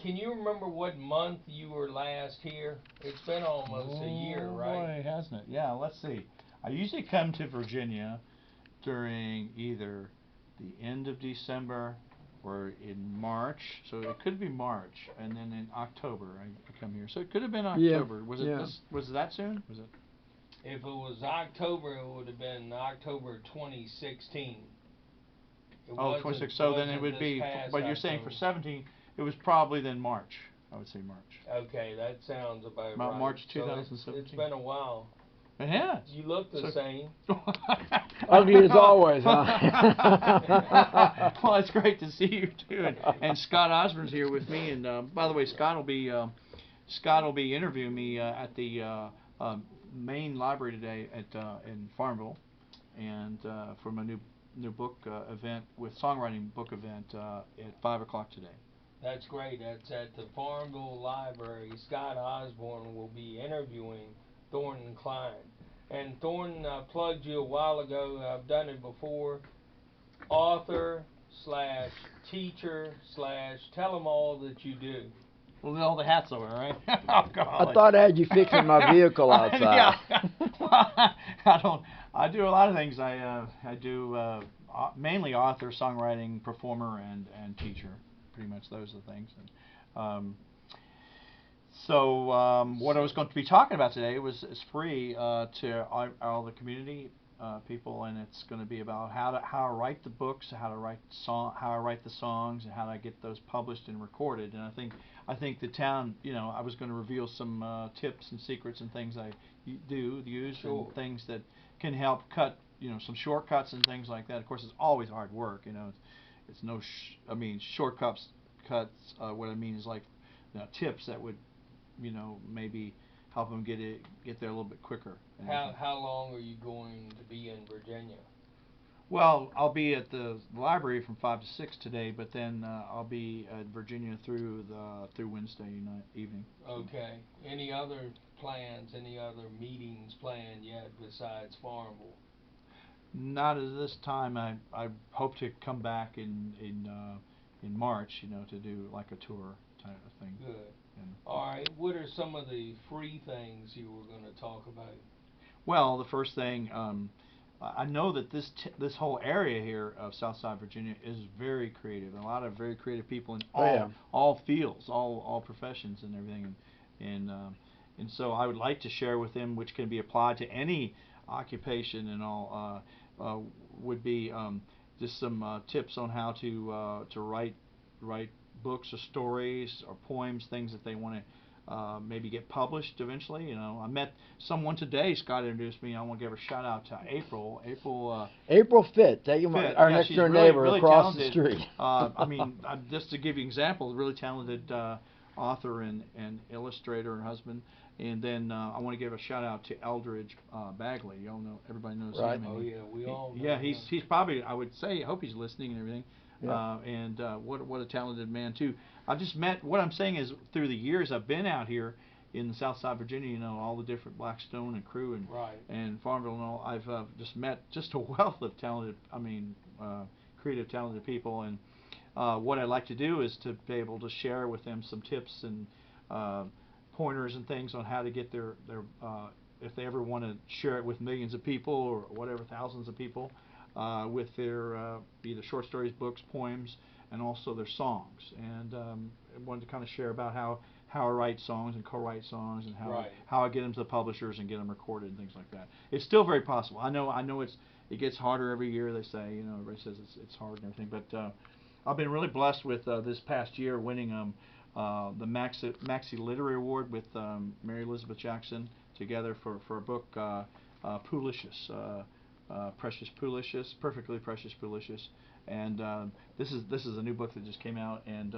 can you remember what month you were last here? It's been almost a year, right? Boy, hasn't it? Yeah, let's see. I usually come to Virginia during either the end of December or in March, so it could be March, and then in October I come here. So it could have been October. Was it this? Was it that soon? Was it? If it was October, it would have been October 2016. Oh, 26. So then it would be. But you're saying for 17, it was probably then March. I would say March. Okay, that sounds about right. March 2017. So it's been a while. It has. You look the same. Ugly as always, huh? Well, it's great to see you too. And Scott Osborne's here with me. And by the way, Scott will be interviewing me at the main library today in Farmville, and for my new book event with songwriting book event at 5 o'clock today. That's great. That's at the Farmville Library. Scott Osborne will be interviewing Thornton Klein. And Thornton, I plugged you a while ago. I've done it before. Author / teacher / tell them all that you do. Well, all the hats over, right? I thought I had you fixing my vehicle outside. Yeah. Well, I do a lot of things. I do mainly author, songwriting, performer, and teacher. Pretty much those are the things. And, so what I was going to be talking about today is free to all the community people, and it's going to be about how to write the books, how to write the songs, and how to get those published and recorded. And I think the town, I was going to reveal some tips and secrets and things I use Sure. and things that can help cut, some shortcuts and things like that. Of course, it's always hard work. It's no, shortcuts. What I mean is like tips that would, maybe help them get there a little bit quicker. How long are you going to be in Virginia? Well, I'll be at the library from 5 to 6 today, but then I'll be at Virginia through Wednesday evening. Okay. Any other plans? Any other meetings planned yet besides Farmville? Not at this time. I hope to come back in March, to do like a tour type of thing. Good. All right. What are some of the free things you were going to talk about? Well, the first thing, I know that this whole area here of Southside Virginia is very creative. A lot of very creative people in all fields, all professions and everything. And so I would like to share with them, which can be applied to any occupation and all, would be just some tips on how to write books or stories or poems, things that they want to maybe get published eventually. I met someone today. Scott introduced me. I want to give a shout out to April. April Fitt, our next door neighbor really across talented. the street. Just to give you an example, really talented author and illustrator and husband. And then I want to give a shout out to Eldridge Bagley. Y'all know, everybody knows him. Oh yeah, we all know Yeah, him. he's probably, I would say, I hope he's listening and everything. Yeah. And what a talented man too. I've just met. What I'm saying is, through the years I've been out here in the Southside Virginia, all the different Blackstone and Crewe and Farmville and all. I've just met just a wealth of talented, creative, talented people. And what I'd like to do is to be able to share with them some tips and pointers and things on how to get their if they ever want to share it with millions of people or whatever, thousands of people. With their either short stories, books, poems, and also their songs. And I wanted to kind of share about how I write songs and co-write songs and how I get them to the publishers and get them recorded and things like that. It's still very possible. I know it gets harder every year. They say, everybody says it's hard and everything. But I've been really blessed with this past year winning the Maxi Literary Award with Mary Elizabeth Jackson together for a book, Poolicious. Precious Poolicious, Perfectly Precious Poolicious, and this is a new book that just came out, and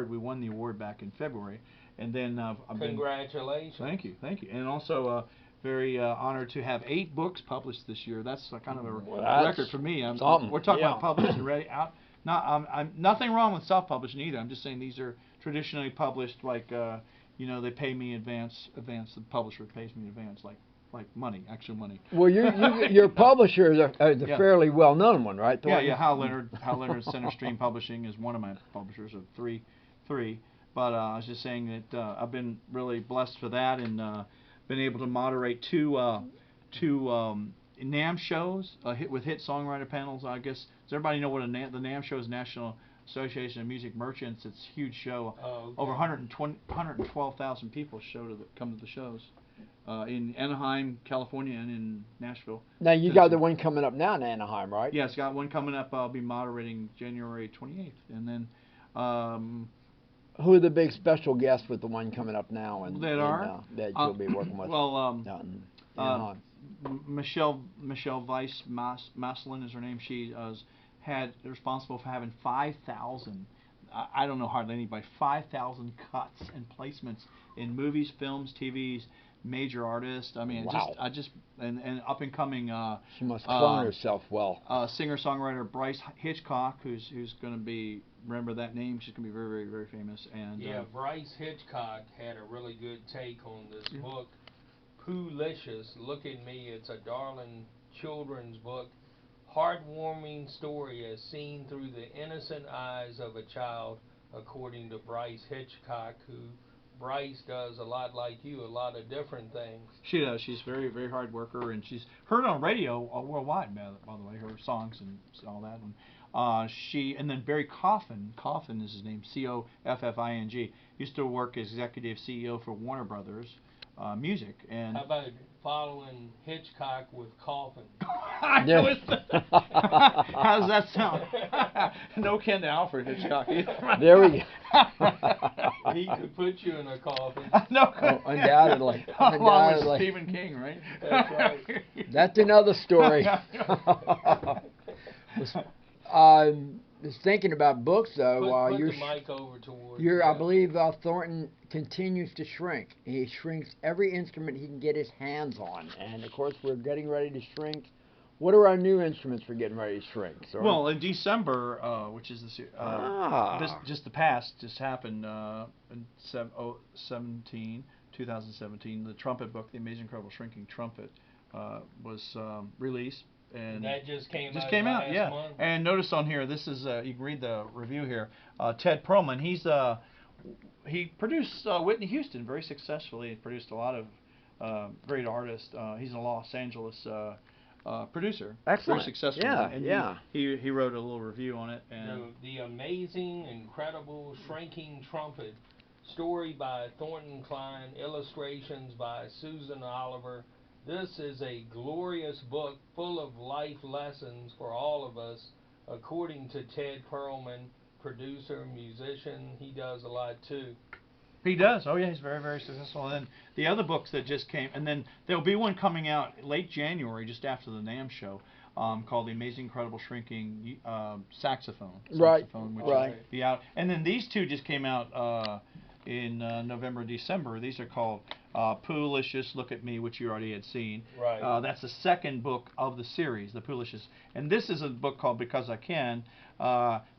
we won the award back in February, and then congratulations. Thank you, and also very honored to have 8 books published this year. That's kind of a record for me. We're talking about published and ready out. I'm nothing wrong with self-publishing either. I'm just saying these are traditionally published, like they pay me advance. The publisher pays me in advance, like money, actual money. Well, your publisher is a fairly well-known one, right? Yeah. Hal Leonard Center Stream Publishing is one of my publishers of three. But I was just saying that I've been really blessed for that, and been able to moderate two NAMM shows with hit songwriter panels. I guess, does everybody know what the NAMM show is? National Association of Music Merchants. It's a huge show. Oh, okay. Over 112,000 people come to the shows in Anaheim, California, and in Nashville. Now you got the one coming up now in Anaheim, right? Yes, got one coming up. I'll be moderating January 28th, and then. Who are the big special guests with the one coming up now and that you'll be working with? Well, Anaheim? Michelle Weiss Maslin is her name. She had responsible for having 5,000. I don't know hardly anybody. 5,000 cuts and placements in movies, films, TVs, major artists. I mean, wow. and up and coming. She must clone herself well. Singer-songwriter Bryce Hitchcock, who's going to be, remember that name? She's going to be very, very, very famous. And yeah, Bryce Hitchcock had a really good take on this book, Poolicious. Look at Me. It's a darling children's book. Heartwarming story as seen through the innocent eyes of a child, according to Bryce Hitchcock, who Bryce does a lot like you, a lot of different things. She does. She's very, very hard worker, and she's heard on radio worldwide, by the way, her songs and all that. And and then Barry Coffin is his name, Coffing, used to work as executive CEO for Warner Brothers Music. And how about following Hitchcock with Coffin? I know it's how does that sound? No Ken to Alfred Hitchcock. There we go. He could put you in a coffin. No, undoubtedly. Along with Stephen King, right? That's right. That's another story. Was thinking about books though. Put the mic over towards. I believe Thornton continues to shrink. He shrinks every instrument he can get his hands on, and of course we're getting ready to shrink. What are our new instruments we're getting ready to shrink? Sorry. Well, in December, which is this just happened in 2017. The trumpet book, The Amazing Incredible Shrinking Trumpet, was released. And that just came out, yeah. Month. And notice on here, this is you can read the review here. Ted Perlman, he produced Whitney Houston very successfully. He produced a lot of great artists. He's a Los Angeles producer. Excellent. Very successful. Yeah, and yeah. He wrote a little review on it. And the Amazing Incredible Shrinking Trumpet, story by Thornton Klein, illustrations by Susan Oliver. This is a glorious book full of life lessons for all of us, according to Ted Perlman, producer, musician. He does a lot too. He does. Oh yeah, he's very, very successful. And then the other books that just came, and then there'll be one coming out late January, just after the NAMM show, called The Amazing Incredible Shrinking Saxophone. Right. Which will be out. And then these two just came out in November, December. These are called Poolicious, Look at Me, which you already had seen. Right. That's the second book of the series, the Poolicious. And this is a book called Because I Can.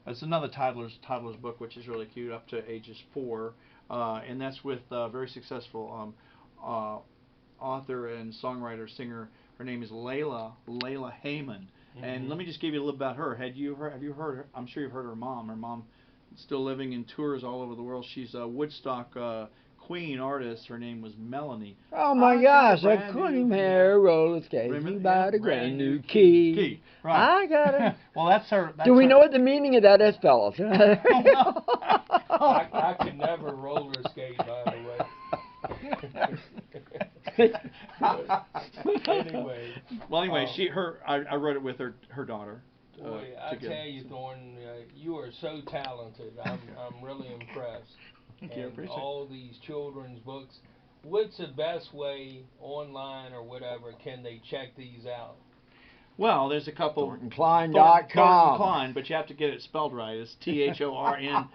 It's another toddler's book, which is really cute, up to ages 4. And that's with very successful author and songwriter, singer. Her name is Layla Heyman. Mm-hmm. And let me just give you a little about her. Have you heard her? I'm sure you've heard her mom. Her mom still living in tours all over the world. She's a Woodstock Queen artist. Her name was Melanie. Oh my gosh, I couldn't hear roller skates. You bought a brand new key. Right. I got it. Well, that's her. Do we know what the meaning of that is, fellas? I could never roller skate, by the way. Anyway. Well, anyway, I wrote it with her daughter. Boy, I tell you, Thornton, you are so talented. I'm really impressed. Thank you. I appreciate all these children's books. What's the best way, online or whatever, can they check these out? Well, there's a couple. ThorntonKlein.com. Thornton Klein, but you have to get it spelled right. It's THORNTON.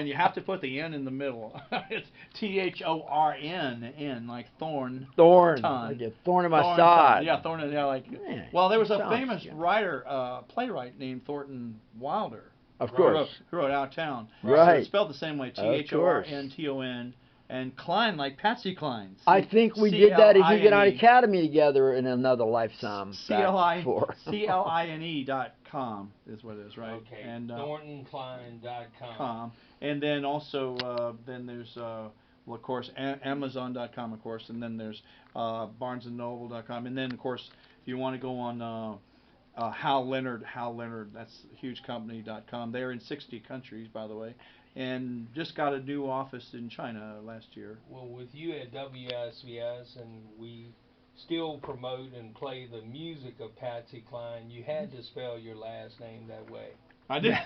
You have to put the N in the middle. It's THORNN, like Thorn. Thorn. Like a thorn in my side. Yeah, Thorn. Yeah, like. Yeah, well, there was a famous writer, playwright named Thornton Wilder. Of course. Who wrote Out of Town. Right. So it's spelled the same way. THORNTON. And Klein, like Patsy Cline. I think we did that at Huguenot Academy together in another lifetime. CLINE.com. .com is what it is, right? Okay. And ThorntonKlein.com. And then also then there's well, of course Amazon.com, of course, and then there's BarnesandNoble.com, and then of course if you want to go on Hal Leonard, that's a huge company.com. They're in 60 countries, by the way, and just got a new office in China last year. Well, with you at Wsvs, and we still promote and play the music of Patsy Cline, you had to spell your last name that way. I did.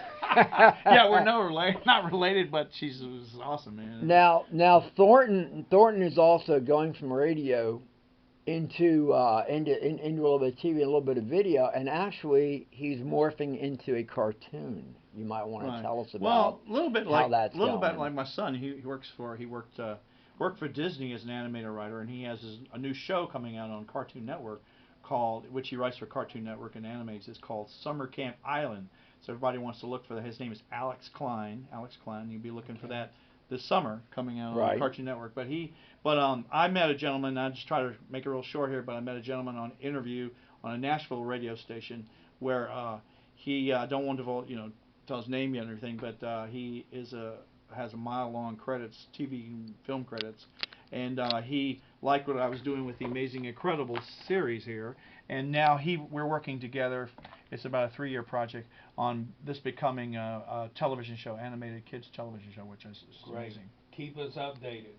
Yeah, we're not related, but she's awesome, man. Now Thornton is also going from radio into a little bit of TV and a little bit of video, and actually he's morphing into a cartoon. You might want to tell us about a little bit how that's bit going. like my son. He worked for Disney as an animator writer, and he has a new show coming out on Cartoon Network which he writes for Cartoon Network and animates. It's called Summer Camp Island. So everybody wants to look for that. His name is Alex Klein. You'll be looking for that this summer coming out on Cartoon Network. But I met a gentleman. I just try to make it real short here. But I met a gentleman on interview on a Nashville radio station where he don't want to tell his name yet or anything, but he has a mile-long TV and film credits, and he liked what I was doing with the Amazing Incredible series here, and now we're working together. It's about a 3-year project on this becoming a television show, animated kids television show, which is amazing. Keep us updated.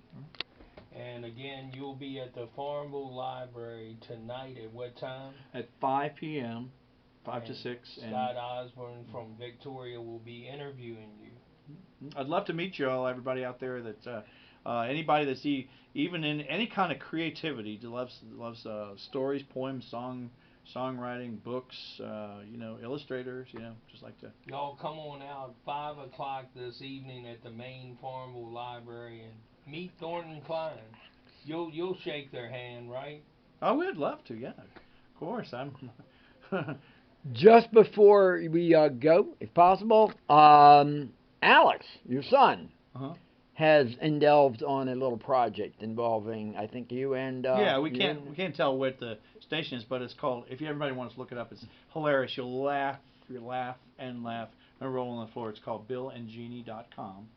And again, you'll be at the Farmville Library tonight at what time? At 5 p.m., 5 to 6. Scott Osborne from Victoria will be interviewing you. I'd love to meet you all, everybody out there. That anybody that's even in any kind of creativity, loves stories, poems, songwriting, books, illustrators, just like to. Y'all come on out 5 o'clock this evening at the main Farmville Library and meet Thornton Klein. You'll shake their hand, right? I would love to, yeah. Of course, I'm. Just before we go, if possible, Alex, your son, has indulged on a little project involving, I think, you and. We can't tell what the station is, but it's called. If everybody wants to look it up, it's hilarious. You'll laugh and roll on the floor. It's called BillAndJeannie.com.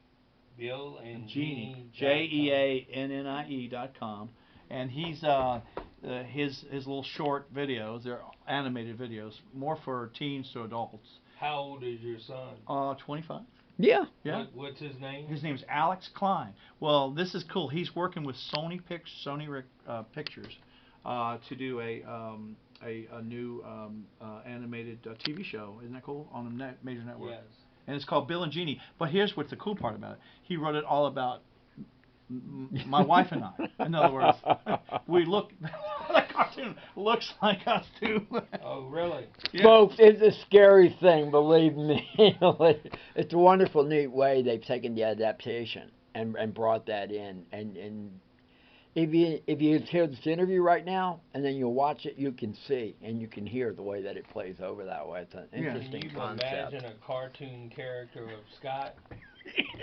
Bill and Jeannie, JeanNnie.com, and he's his little short videos. They're animated videos, more for teens to adults. How old is your son? 25. Yeah. What's his name? His name's Alex Klein. Well, this is cool. He's working with Sony Pictures to do a new animated TV show. Isn't that cool? On a major network. Yes. And it's called Bill and Jeannie. But here's what's the cool part about it. He wrote it all about my wife and I. In other words, the cartoon looks like us too. Oh, really? Yeah. Folks, it's a scary thing, believe me. It's a wonderful, neat way they've taken the adaptation and brought that in. And if you hear this interview right now, and then you'll watch it, you can see and you can hear the way that it plays over that way. It's an interesting concept. Can you imagine a cartoon character of Scott?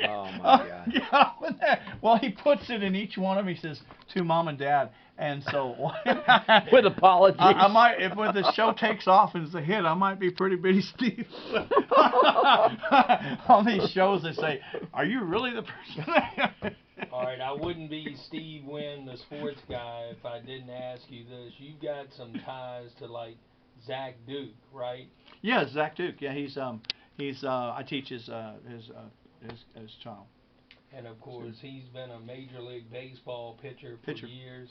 Oh my God! Yeah, well, he puts it in each one of them. He says to Mom and Dad, and so with apologies. I might, if when the show takes off and it's a hit, I might be pretty bitty Steve. On these shows, they say, "Are you really the person?" All right, I wouldn't be Steve Wynn, the sports guy, if I didn't ask you this. You've got some ties to like Zach Duke, right? Yeah, Zach Duke. Yeah, he's I teach his child. And of course, he's been a Major League Baseball pitcher for years.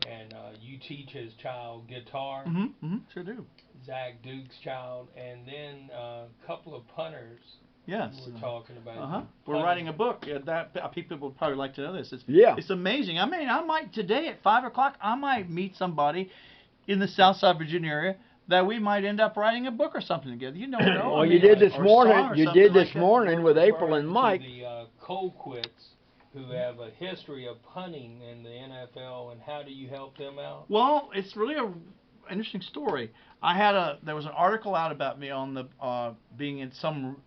And you teach his child guitar. Sure do. Zach Duke's child, and then a couple of punters. Yes. We're talking about. We're writing a book. People would probably like to know this. It's amazing. I mean, I might today at 5 o'clock. I might meet somebody in the Southside Virginia area that we might end up writing a book or something together. You don't know. Well, you did this morning. You did this morning with April and Mike. The Colquitts, who have a history of punting in the NFL, and how do you help them out? Well, it's really a interesting story. There was an article out about me on the being in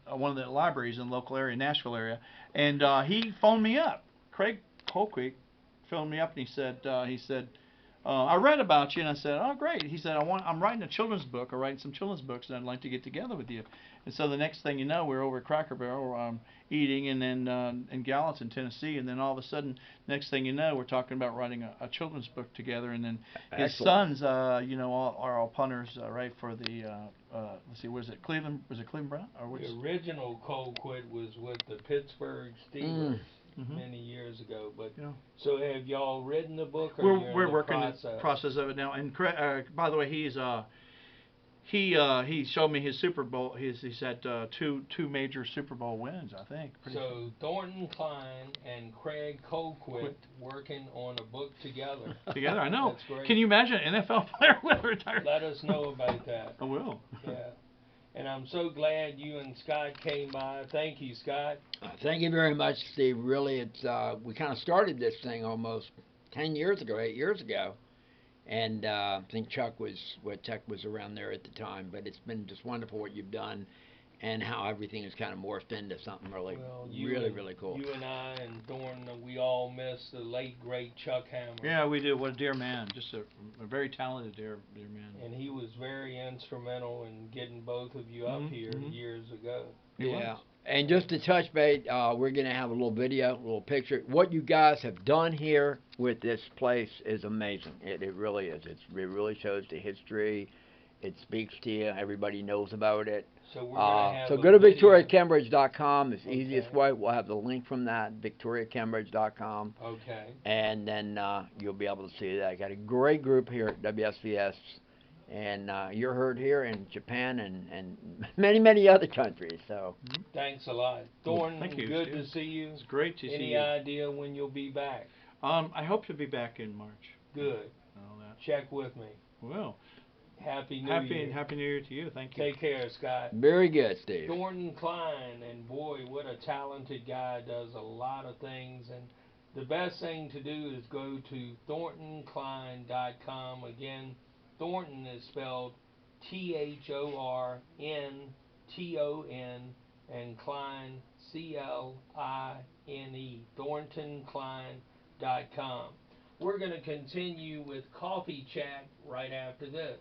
one of the libraries in the local area, Nashville area, and he phoned me up. Craig Colquitt phoned me up and he said I read about you, and I said, oh, great. He said, I'm writing a children's book, or writing some children's books, and I'd like to get together with you. And so the next thing you know, we're over at Cracker Barrel eating, and then in Gallatin, Tennessee, and then all of a sudden, next thing you know, we're talking about writing a children's book together, and then his sons, are all punters, right, for the, let's see, was it Cleveland Brown? Or the original Cold Quit was with the Pittsburgh Steelers. Many years ago, but so have y'all written the book? Or We're working the process of it now. And by the way, he showed me his Super Bowl. He's had two major Super Bowl wins, I think. So Thornton Klein and Craig Colquitt working on a book together. Together, I know. That's great. Can you imagine an NFL player with retired? Let us know about that. I will. Yeah. And I'm so glad you and Scott came by. Thank you, Scott. Thank you very much, Steve. Really, it's we kind of started this thing almost 8 years ago, and I think Chuck was around there at the time. But it's been just wonderful what you've done, and how everything has kind of morphed into something really cool. You and I and Thornton, we all miss the late great Chuck Hammer. Yeah, we do. What a dear man. Just a very talented dear man. And he was very instrumental in getting both of you up here years ago. Yeah. And just to touch base, we're going to have a little video, a little picture. What you guys have done here with this place is amazing. It really is. It really shows the history. It speaks to you. Everybody knows about it. So we're gonna have go to VictoriaCambridge.com. It's the easiest way. We'll have the link from that, VictoriaCambridge.com. Okay. And then you'll be able to see that. I got a great group here at Wsvs. And you're heard here in Japan and many other countries. So thanks a lot, Thornton. Thank you. Good to see you. It's great to see you. Any idea when you'll be back? I hope to be back in March. Good. Check with me. Well. Happy New Year. Happy New Year to you. Thank you. Take care, Scott. Very good, Steve. Thornton Klein, and boy, what a talented guy. Does a lot of things, and the best thing to do is go to ThorntonKlein.com. Again, Thornton is spelled THORNTON, and Klein CLINE. ThorntonKlein.com. We're going to continue with Coffee Chat right after this.